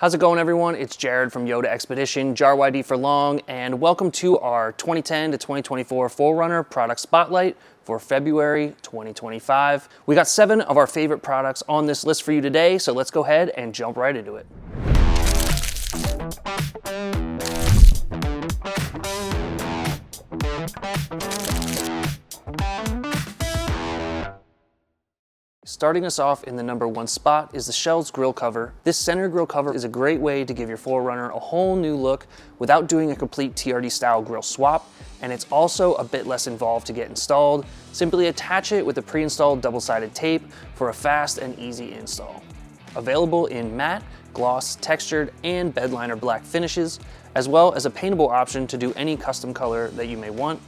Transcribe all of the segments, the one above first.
How's it going, everyone? It's Jared from Yota Xpedition, JARYD for long, and welcome to our 2010 to 2024 4Runner product spotlight for February 2025. We got 7 of our favorite products on this list for you today, so let's go ahead and jump right into it. Starting us off in the #1 spot is the Shellz grill cover. This center grill cover is a great way to give your 4Runner a whole new look without doing a complete TRD style grill swap, and it's also a bit less involved to get installed. Simply attach it with a pre-installed double-sided tape for a fast and easy install. Available in matte, gloss, textured, and bedliner black finishes, as well as a paintable option to do any custom color that you may want.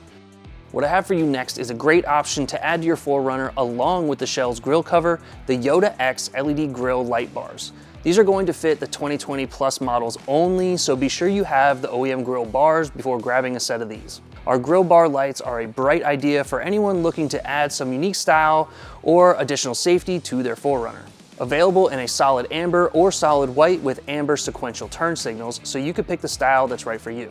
What I have for you next is a great option to add to your 4Runner along with the Shellz grill cover, the Yota X LED grill light bars. These are going to fit the 2020 plus models only, so be sure you have the OEM grill bars before grabbing a set of these. Our grill bar lights are a bright idea for anyone looking to add some unique style or additional safety to their 4Runner. Available in a solid amber or solid white with amber sequential turn signals, so you could pick the style that's right for you.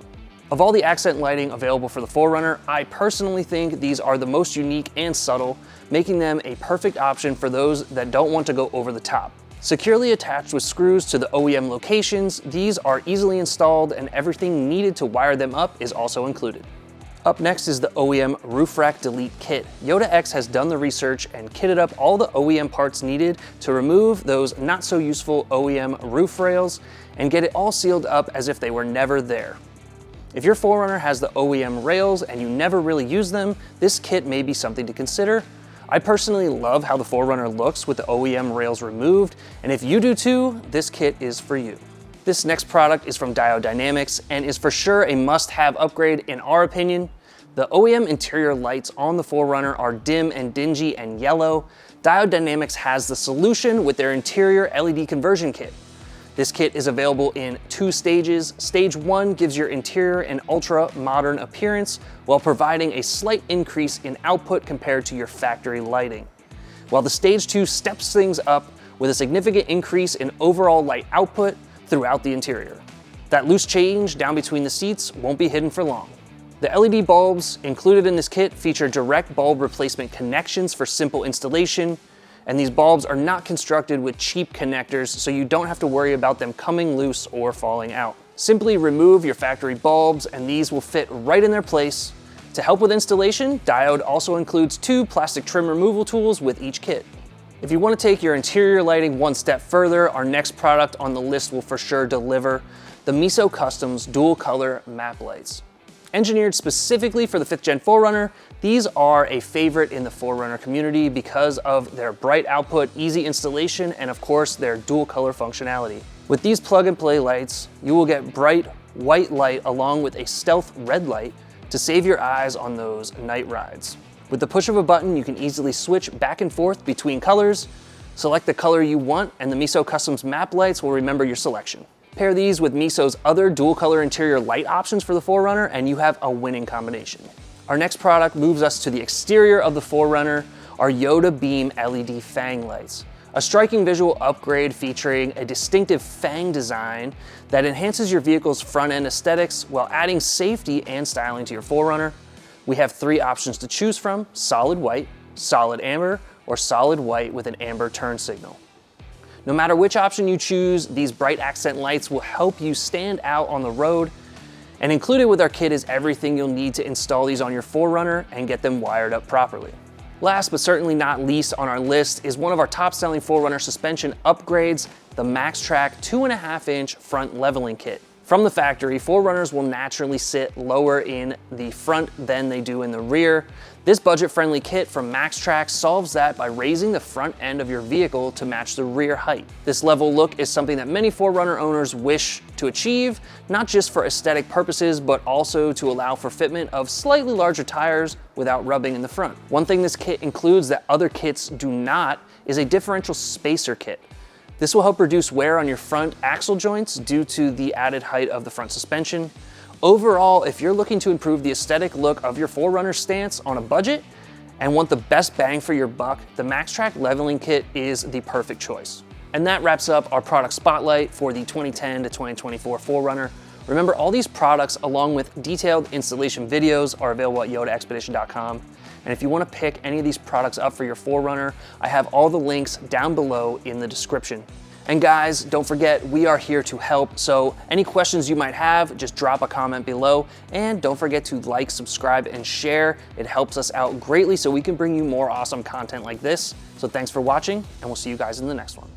Of all the accent lighting available for the 4Runner, I personally think these are the most unique and subtle, making them a perfect option for those that don't want to go over the top. Securely attached with screws to the OEM locations, these are easily installed and everything needed to wire them up is also included. Up next is the OEM Roof Rack Delete Kit. Yota X has done the research and kitted up all the OEM parts needed to remove those not so useful OEM roof rails and get it all sealed up as if they were never there. If your 4Runner has the OEM rails and you never really use them, this kit may be something to consider. I personally love how the 4Runner looks with the OEM rails removed, and if you do too, this kit is for you. This next product is from Diode and is for sure a must-have upgrade in our opinion. The OEM interior lights on the 4Runner are dim and dingy and yellow. Diode has the solution with their interior LED conversion kit. This kit is available in 2 stages. Stage 1 gives your interior an ultra-modern appearance while providing a slight increase in output compared to your factory lighting, while the Stage 2 steps things up with a significant increase in overall light output throughout the interior. That loose change down between the seats won't be hidden for long. The LED bulbs included in this kit feature direct bulb replacement connections for simple installation, and these bulbs are not constructed with cheap connectors, so you don't have to worry about them coming loose or falling out. Simply remove your factory bulbs and these will fit right in their place. To help with installation, Diode also includes 2 plastic trim removal tools with each kit. If you want to take your interior lighting one step further, our next product on the list will for sure deliver: the Meso Customs dual color map lights. Engineered specifically for the 5th Gen 4Runner, these are a favorite in the 4Runner community because of their bright output, easy installation, and of course their dual color functionality. With these plug and play lights, you will get bright white light along with a stealth red light to save your eyes on those night rides. With the push of a button, you can easily switch back and forth between colors, select the color you want, and the Meso Customs map lights will remember your selection. Pair these with Meso's other dual color interior light options for the 4Runner and you have a winning combination. Our next product moves us to the exterior of the 4Runner, our Yota Beam LED Fang Lights. A striking visual upgrade featuring a distinctive fang design that enhances your vehicle's front end aesthetics while adding safety and styling to your 4Runner. We have 3 options to choose from: solid white, solid amber, or solid white with an amber turn signal. No matter which option you choose, these bright accent lights will help you stand out on the road, and included with our kit is everything you'll need to install these on your 4Runner and get them wired up properly. Last but certainly not least on our list is one of our top selling 4Runner suspension upgrades, the Maxtrac 2.5-inch front leveling kit. From the factory, 4Runners will naturally sit lower in the front than they do in the rear. This budget-friendly kit from Maxtrac solves that by raising the front end of your vehicle to match the rear height. This level look is something that many 4Runner owners wish to achieve, not just for aesthetic purposes, but also to allow for fitment of slightly larger tires without rubbing in the front. One thing this kit includes that other kits do not is a differential spacer kit. This will help reduce wear on your front axle joints due to the added height of the front suspension. Overall, if you're looking to improve the aesthetic look of your 4Runner stance on a budget and want the best bang for your buck, the Maxtrac Leveling Kit is the perfect choice. And that wraps up our product spotlight for the 2010 to 2024 4Runner. Remember, all these products, along with detailed installation videos, are available at YotaXpedition.com. And if you want to pick any of these products up for your 4Runner, I have all the links down below in the description. And guys, don't forget, we are here to help. So any questions you might have, just drop a comment below. And don't forget to like, subscribe, and share. It helps us out greatly so we can bring you more awesome content like this. So thanks for watching, and we'll see you guys in the next one.